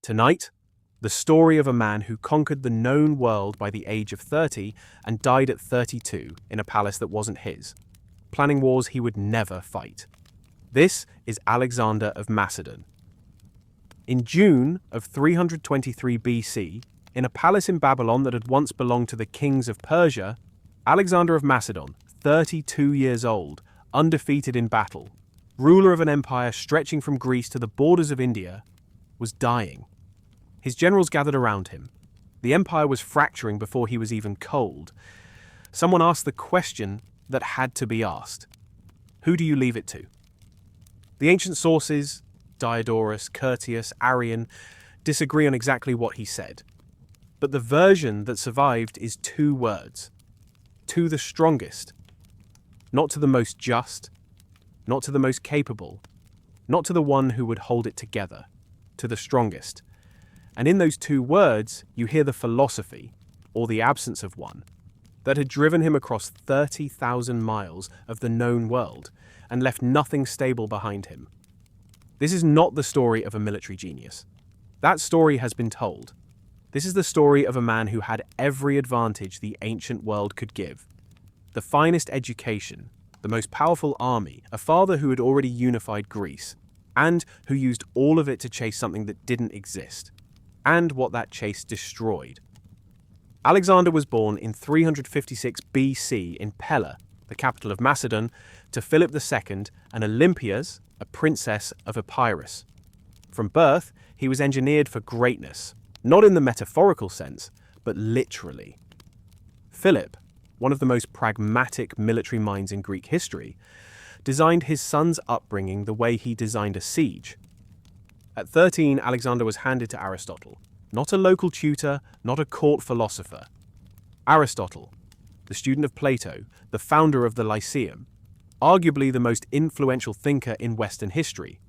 Tonight, the story of a man who conquered the known world by the age of 30 and died at 32 in a palace that wasn't his, planning wars he would never fight. This is Alexander of Macedon. In June of 323 BC, in a palace in Babylon that had once belonged to the kings of Persia, Alexander of Macedon, 32 years old, undefeated in battle, ruler of an empire stretching from Greece to the borders of India, was dying. His generals gathered around him. The empire was fracturing before he was even cold. Someone asked the question that had to be asked. Who do you leave it to? The ancient sources, Diodorus, Curtius, Arian, disagree on exactly what he said. But the version that survived is two words. To the strongest. Not to the most just, not to the most capable, not to the one who would hold it together. To the strongest. And in those two words, you hear the philosophy, or the absence of one, that had driven him across 30,000 miles of the known world and left nothing stable behind him. This is not the story of a military genius. That story has been told. This is the story of a man who had every advantage the ancient world could give. The finest education, the most powerful army, a father who had already unified Greece, and who used all of it to chase something that didn't exist, and what that chase destroyed. Alexander was born in 356 BC in Pella, the capital of Macedon, to Philip II and Olympias, a princess of Epirus. From birth, he was engineered for greatness, not in the metaphorical sense, but literally. Philip, one of the most pragmatic military minds in Greek history, designed his son's upbringing the way he designed a siege. At 13, Alexander was handed to Aristotle, not a local tutor, not a court philosopher. Aristotle, the student of Plato, the founder of the Lyceum, arguably the most influential thinker in Western history.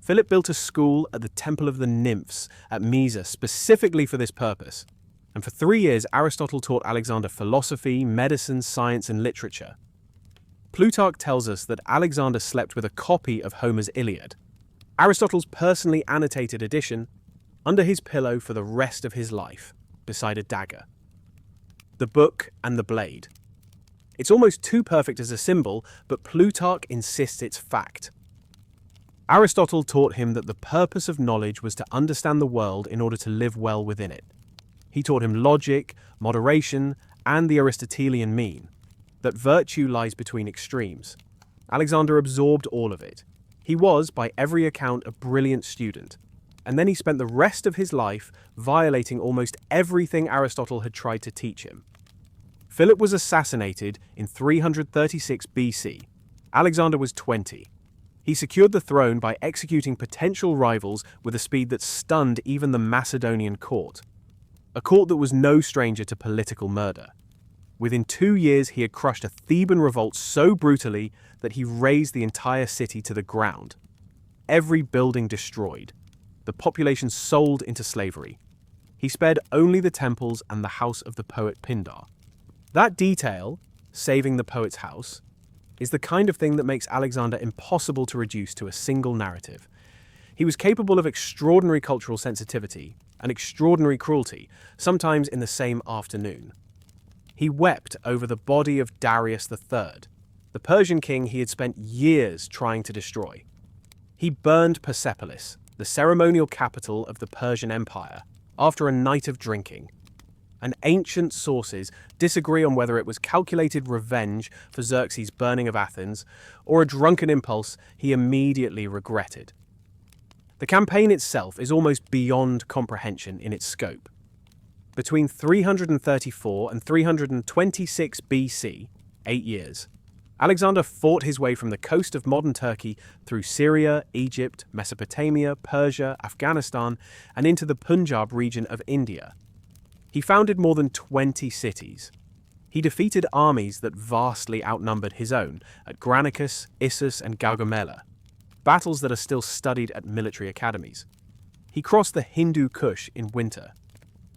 Philip built a school at the Temple of the Nymphs at Mysa specifically for this purpose, and for 3 years Aristotle taught Alexander philosophy, medicine, science, and literature. Plutarch tells us that Alexander slept with a copy of Homer's Iliad, Aristotle's personally annotated edition, under his pillow for the rest of his life, beside a dagger. The book and the blade. It's almost too perfect as a symbol, but Plutarch insists it's fact. Aristotle taught him that the purpose of knowledge was to understand the world in order to live well within it. He taught him logic, moderation, and the Aristotelian mean, that virtue lies between extremes. Alexander absorbed all of it. He was, by every account, a brilliant student, and then he spent the rest of his life violating almost everything Aristotle had tried to teach him. Philip was assassinated in 336 BC. Alexander was 20. He secured the throne by executing potential rivals with a speed that stunned even the Macedonian court, a court that was no stranger to political murder. Within 2 years, he had crushed a Theban revolt so brutally that he razed the entire city to the ground. Every building destroyed. The population sold into slavery. He spared only the temples and the house of the poet Pindar. That detail, saving the poet's house, is the kind of thing that makes Alexander impossible to reduce to a single narrative. He was capable of extraordinary cultural sensitivity and extraordinary cruelty, sometimes in the same afternoon. He wept over the body of Darius III, the Persian king he had spent years trying to destroy. He burned Persepolis, the ceremonial capital of the Persian Empire, after a night of drinking. And ancient sources disagree on whether it was calculated revenge for Xerxes' burning of Athens or a drunken impulse he immediately regretted. The campaign itself is almost beyond comprehension in its scope. Between 334 and 326 BC, 8 years, Alexander fought his way from the coast of modern Turkey through Syria, Egypt, Mesopotamia, Persia, Afghanistan, and into the Punjab region of India. He founded more than 20 cities. He defeated armies that vastly outnumbered his own at Granicus, Issus, and Gaugamela, battles that are still studied at military academies. He crossed the Hindu Kush in winter.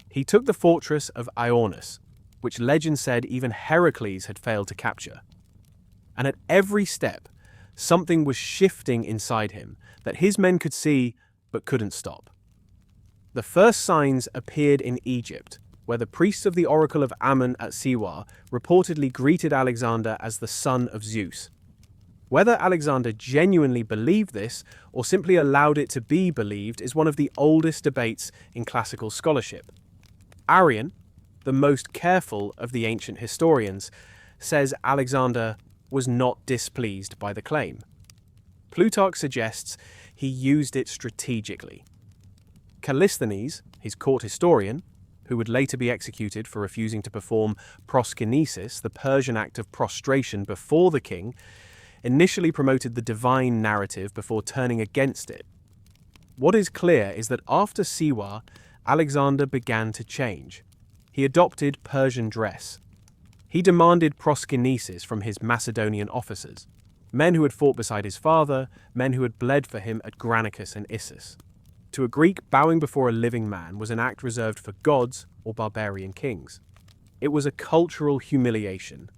He took the fortress of Ionis, which legend said even Heracles had failed to capture. And at every step, something was shifting inside him that his men could see but couldn't stop. The first signs appeared in Egypt, where the priests of the oracle of Ammon at Siwa reportedly greeted Alexander as the son of Zeus. Whether Alexander genuinely believed this or simply allowed it to be believed is one of the oldest debates in classical scholarship. Arrian, the most careful of the ancient historians, says Alexander was not displeased by the claim. Plutarch suggests he used it strategically. Callisthenes, his court historian, who would later be executed for refusing to perform proskinesis, the Persian act of prostration before the king, initially promoted the divine narrative before turning against it. What is clear is that after Siwa, Alexander began to change. He adopted Persian dress. He demanded proskinesis from his Macedonian officers, men who had fought beside his father, men who had bled for him at Granicus and Issus. To a Greek, bowing before a living man was an act reserved for gods or barbarian kings. It was a cultural humiliation,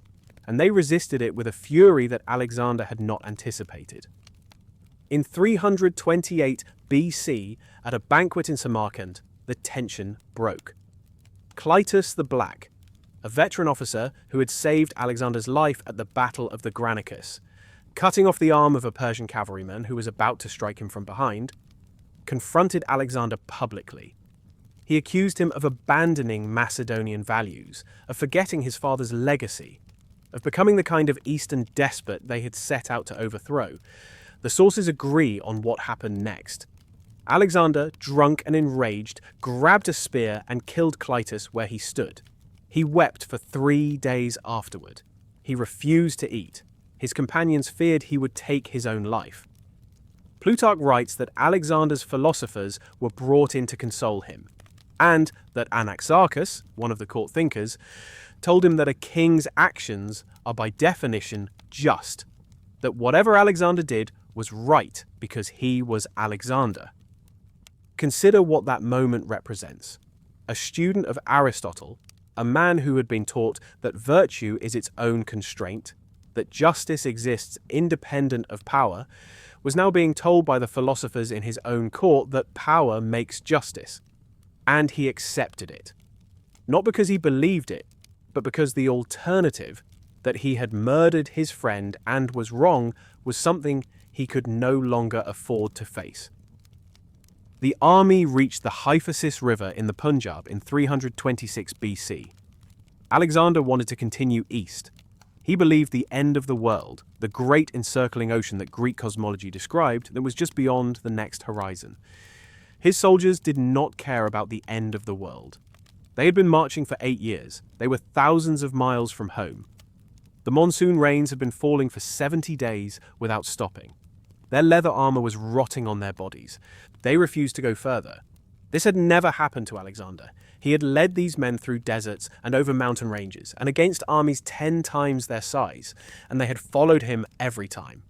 and they resisted it with a fury that Alexander had not anticipated. In 328 BC, at a banquet in Samarkand, the tension broke. Clitus the Black, a veteran officer who had saved Alexander's life at the Battle of the Granicus, cutting off the arm of a Persian cavalryman who was about to strike him from behind, confronted Alexander publicly. He accused him of abandoning Macedonian values, of forgetting his father's legacy, of becoming the kind of Eastern despot they had set out to overthrow. The sources agree on what happened next. Alexander, drunk and enraged, grabbed a spear and killed Clitus where he stood. He wept for 3 days afterward. He refused to eat. His companions feared he would take his own life. Plutarch writes that Alexander's philosophers were brought in to console him, and that Anaxarchus, one of the court thinkers, told him that a king's actions are by definition just, that whatever Alexander did was right because he was Alexander. Consider what that moment represents. A student of Aristotle, a man who had been taught that virtue is its own constraint, that justice exists independent of power, was now being told by the philosophers in his own court that power makes justice. And he accepted it. Not because he believed it, but because the alternative, that he had murdered his friend and was wrong, was something he could no longer afford to face. The army reached the Anabasis River in the Punjab in 326 BC. Alexander wanted to continue east. He believed the end of the world, the great encircling ocean that Greek cosmology described, that was just beyond the next horizon. His soldiers did not care about the end of the world. They had been marching for 8 years. They were thousands of miles from home. The monsoon rains had been falling for 70 days without stopping. Their leather armor was rotting on their bodies. They refused to go further. This had never happened to Alexander. He had led these men through deserts and over mountain ranges, and against armies 10 times their size, and they had followed him every time.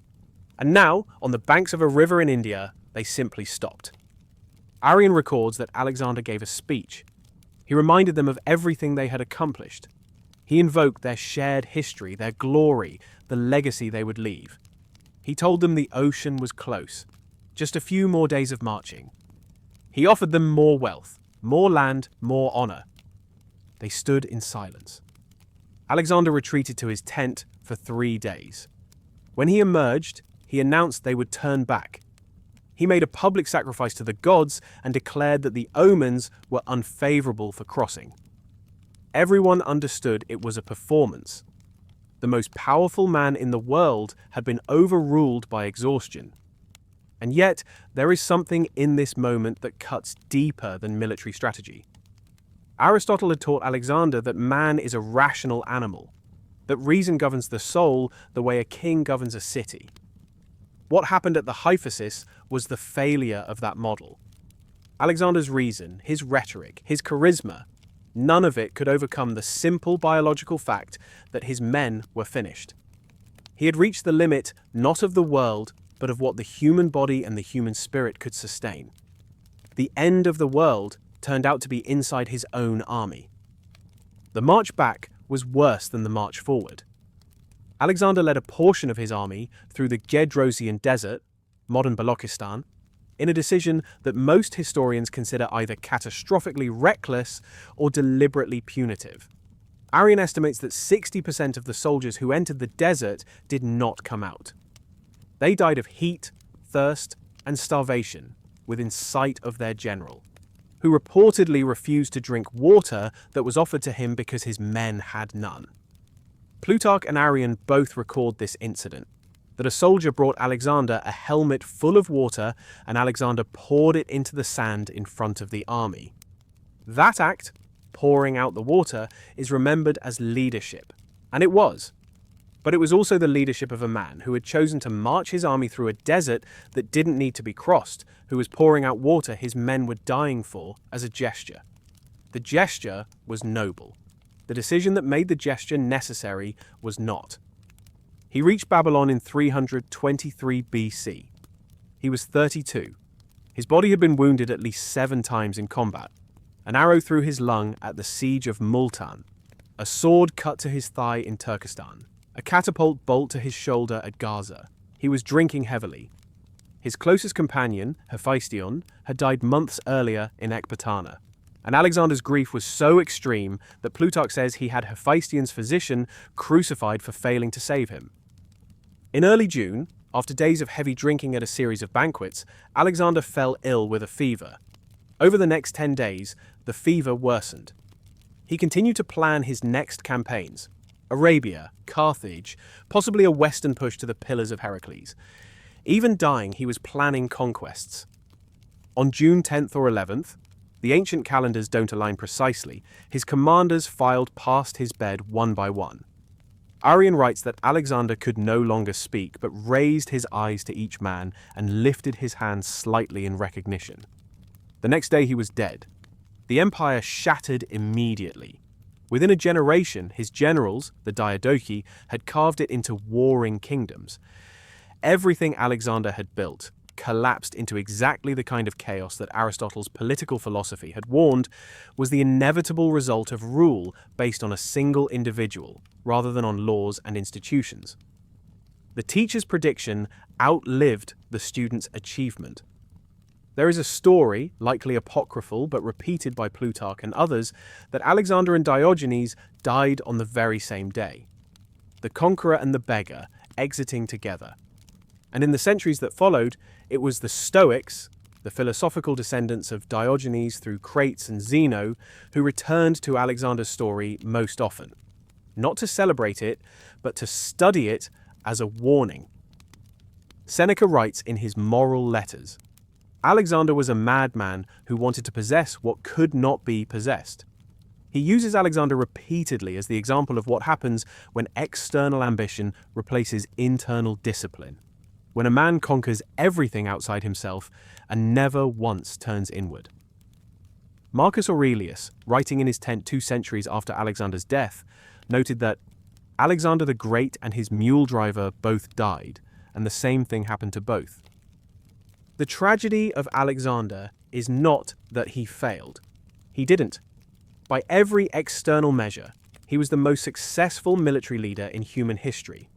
And now, on the banks of a river in India, they simply stopped. Arrian records that Alexander gave a speech. He reminded them of everything they had accomplished. He invoked their shared history, their glory, the legacy they would leave. He told them the ocean was close, just a few more days of marching. He offered them more wealth, more land, more honor. They stood in silence. Alexander retreated to his tent for 3 days. When he emerged, he announced they would turn back. He made a public sacrifice to the gods and declared that the omens were unfavorable for crossing. Everyone understood it was a performance. The most powerful man in the world had been overruled by exhaustion. And yet, there is something in this moment that cuts deeper than military strategy. Aristotle had taught Alexander that man is a rational animal, that reason governs the soul the way a king governs a city. What happened at the Anabasis was the failure of that model. Alexander's reason, his rhetoric, his charisma, none of it could overcome the simple biological fact that his men were finished. He had reached the limit not of the world, but of what the human body and the human spirit could sustain. The end of the world turned out to be inside his own army. The march back was worse than the march forward. Alexander led a portion of his army through the Gedrosian desert, modern Balochistan, in a decision that most historians consider either catastrophically reckless or deliberately punitive. Arrian estimates that 60% of the soldiers who entered the desert did not come out. They died of heat, thirst, and starvation within sight of their general, who reportedly refused to drink water that was offered to him because his men had none. Plutarch and Arrian both record this incident, that a soldier brought Alexander a helmet full of water and Alexander poured it into the sand in front of the army. That act, pouring out the water, is remembered as leadership, and it was. But it was also the leadership of a man who had chosen to march his army through a desert that didn't need to be crossed, who was pouring out water his men were dying for as a gesture. The gesture was noble. The decision that made the gesture necessary was not. He reached Babylon in 323 BC. He was 32. His body had been wounded at least 7 times in combat. An arrow through his lung at the siege of Multan, a sword cut to his thigh in Turkestan, a catapult bolt to his shoulder at Gaza. He was drinking heavily. His closest companion, Hephaestion, had died months earlier in Ecbatana, and Alexander's grief was so extreme that Plutarch says he had Hephaestion's physician crucified for failing to save him. In early June, after days of heavy drinking at a series of banquets, Alexander fell ill with a fever. Over the next 10 days, the fever worsened. He continued to plan his next campaigns: Arabia, Carthage, possibly a western push to the Pillars of Heracles. Even dying, he was planning conquests. On June 10th or 11th, the ancient calendars don't align precisely, his commanders filed past his bed one by one. Arrian writes that Alexander could no longer speak, but raised his eyes to each man and lifted his hands slightly in recognition. The next day he was dead. The empire shattered immediately. Within a generation, his generals, the Diadochi, had carved it into warring kingdoms. Everything Alexander had built collapsed into exactly the kind of chaos that Aristotle's political philosophy had warned was the inevitable result of rule based on a single individual, rather than on laws and institutions. The teacher's prediction outlived the student's achievement. There is a story, likely apocryphal but repeated by Plutarch and others, that Alexander and Diogenes died on the very same day, the conqueror and the beggar exiting together. And in the centuries that followed, it was the Stoics, the philosophical descendants of Diogenes through Crates and Zeno, who returned to Alexander's story most often, not to celebrate it, but to study it as a warning. Seneca writes in his Moral Letters, Alexander was a madman who wanted to possess what could not be possessed. He uses Alexander repeatedly as the example of what happens when external ambition replaces internal discipline, when a man conquers everything outside himself and never once turns inward. Marcus Aurelius, writing in his tent 2 centuries after Alexander's death, noted that Alexander the Great and his mule driver both died, and the same thing happened to both. The tragedy of Alexander is not that he failed. He didn't. By every external measure, he was the most successful military leader in human history.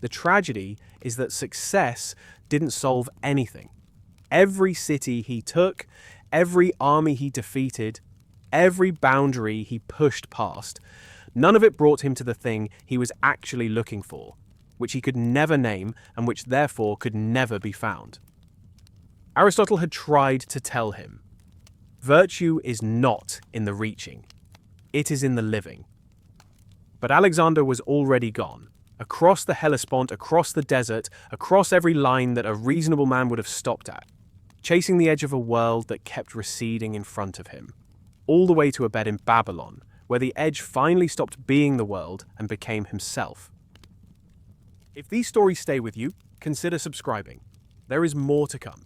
The tragedy is that success didn't solve anything. Every city he took, every army he defeated, every boundary he pushed past, none of it brought him to the thing he was actually looking for, which he could never name and which therefore could never be found. Aristotle had tried to tell him, virtue is not in the reaching, it is in the living. But Alexander was already gone, across the Hellespont, across the desert, across every line that a reasonable man would have stopped at, chasing the edge of a world that kept receding in front of him, all the way to a bed in Babylon, where the edge finally stopped being the world and became himself. If these stories stay with you, consider subscribing. There is more to come.